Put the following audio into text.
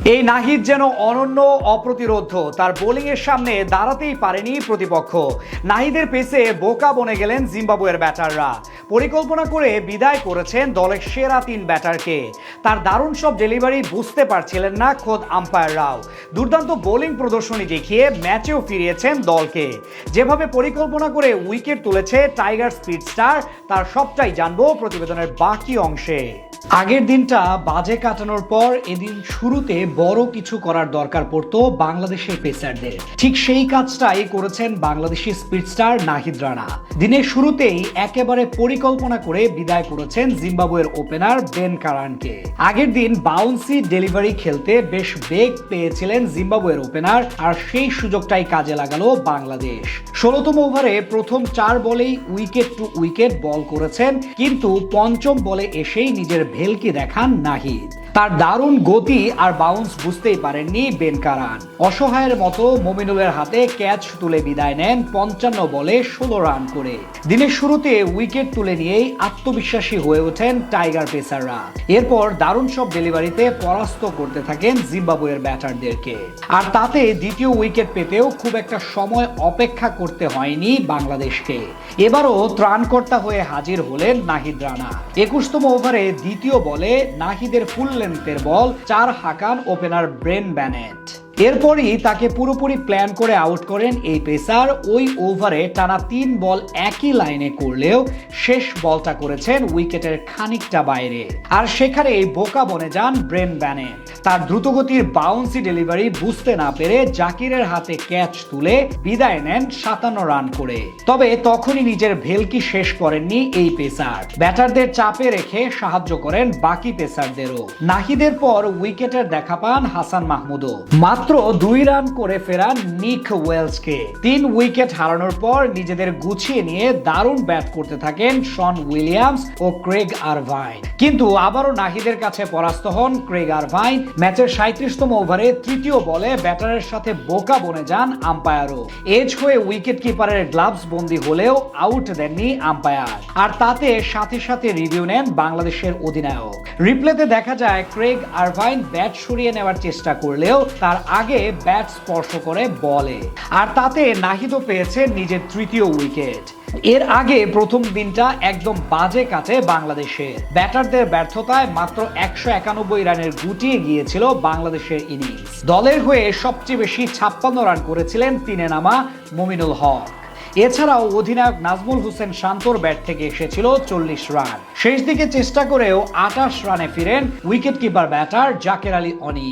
এই নাহিদ যেন অনন্য অপ্রতিরোধ্য। তার বোলিং এর সামনে দাঁড়াতেই পারেনি প্রতিপক্ষ। নাহিদের পেসে বোকা বনে গেলেন জিম্বাবুয়ের ব্যাটাররা। পরিকল্পনা করে বিদায় করেছেন দলের সেরা 3 ব্যাটারকে। তার দারুণ সব ডেলিভারি বুঝতে পারছিলেন না খোদ আম্পায়াররাও। দুর্দান্ত বোলিং প্রদর্শনী দেখিয়ে ম্যাচেও ফিরিয়েছেন দলকে। যেভাবে পরিকল্পনা করে উইকেট তুলেছে টাইগার স্পিড স্টার, তার সবটাই জানবো প্রতিবেদনের বাকি অংশে। আগের দিনটা বাজে কাটানোর পর এদিন শুরুতে বড় কিছু করার দরকার পড়তো বাংলাদেশের পেসারদের। ঠিক সেই কাজটাই করেছেন বাংলাদেশি স্পিড স্টার নাহিদ রানা। দিনের শুরুতেই একেবারে পরিকল্পনা করে বিদায় করেছেন জিম্বাবুয়ের ওপেনার বেন কারানকে। আগের দিন বাউন্সি ডেলিভারি খেলতে বেশ বেগ পেয়েছিলেন জিম্বাবুয়ের ওপেনার, আর সেই সুযোগটাই কাজে লাগালো বাংলাদেশ। 16তম ওভারে প্রথম 4 বলেই উইকেট টু উইকেট বল করেছেন, কিন্তু পঞ্চম বলে এসেই নিজের ভেলকি দেখান নাহিদ। তার দারুণ গতি আর বাউন্স বুঝতেই পারেননি বেন কারান। অসহায়ের মতো মমিনুলের হাতে ক্যাচ তুলে বিদায় নেন 55 বলে 16 রান করে। দিনের শুরুতে উইকেট তুলে নিয়েই আত্মবিশ্বাসী হয়ে ওঠেন টাইগার পেসাররা। এরপর দারুণ সব ডেলিভারিতে পরাস্ত করতে থাকেন জিম্বাবুয়ের ব্যাটারদেরকে। আর তাতে দ্বিতীয় উইকেট পেতেও খুব একটা সময় অপেক্ষা করতে হয়নি বাংলাদেশকে। এবারও ত্রাণকর্তা হয়ে হাজির হলেন নাহিদ রানা। 21তম ওভারে দ্বিতীয় বলে নাহিদের ফুল লেন্থের বল 4 হাঁকান ওপেনার ব্রেন ব্যানেট। এরপরই তাকে পুরোপুরি প্ল্যান করে আউট করেন এই পেসার। ওই ওভারে টানা 3 বল একই লাইনে করলেও শেষ বলটা করেছেন উইকেটের খানিকটা বাইরে, আর সেখানে বোকা বনে যান ব্রেন ব্যানেট। তার দ্রুতগতির বাউন্সি ডেলিভারি বুঝতে না পেরে জাকিরের হাতে ক্যাচ তুলে বিদায় নেন 57 রান করে। তবে তখনই নিজের ভেলকি শেষ করেননি এই পেসার। ব্যাটারদের চাপে রেখে সাহায্য করেন বাকি পেসারদেরও। নাহিদের পর উইকেটের দেখা পান হাসান মাহমুদও। মাত্র 2 রান করে ফেরান নিক ওয়েলসকে। 3 উইকেট হারানোর পর নিজেদের গুছিয়ে নিয়ে দারুণ ব্যাট করতে থাকেন শন উইলিয়ামস ও ক্রেগ আরভাইন, কিন্তু আবারও নাহিদের কাছে পরাস্ত হন ক্রেগ আরভাইন। ম্যাচের 37তম ওভারে তৃতীয় বলে ব্যাটারের সাথে বোকা বনে যান আম্পায়ারও। এজ হয়ে উইকেট কিপারের গ্লাভস বন্দি হলেও আউট দেননি আম্পায়ার, আর তাতে সাথে সাথে রিভিউ নেন বাংলাদেশের অধিনায়ক। রিপ্লেতে দেখা যায় ক্রেগ আরভাইন ব্যাট সরিয়ে নেওয়ার চেষ্টা করলেও তার আগে ব্যাট স্পর্শ করে বলে, আর তাতে নাহিদও পেয়েছে নিজের তৃতীয় উইকেট। এর আগে প্রথম দিনটা একদম বাজে কাটে বাংলাদেশের। ব্যাটারদের ব্যর্থতায় মাত্র 191 রানের গুটিয়ে গিয়েছিল বাংলাদেশের ইনিংস। দলের হয়ে সবচেয়ে বেশি 56 রান করেছিলেন 3-এ নামা মমিনুল হক। এছাড়াও অধিনায়ক নাজমুল হোসেন শান্তর ব্যাট থেকে এসেছিল 40 রান। শেষ দিকে চেষ্টা করেও 28 রানে ফিরেন wicket keeper batter Zaker Ali অনি।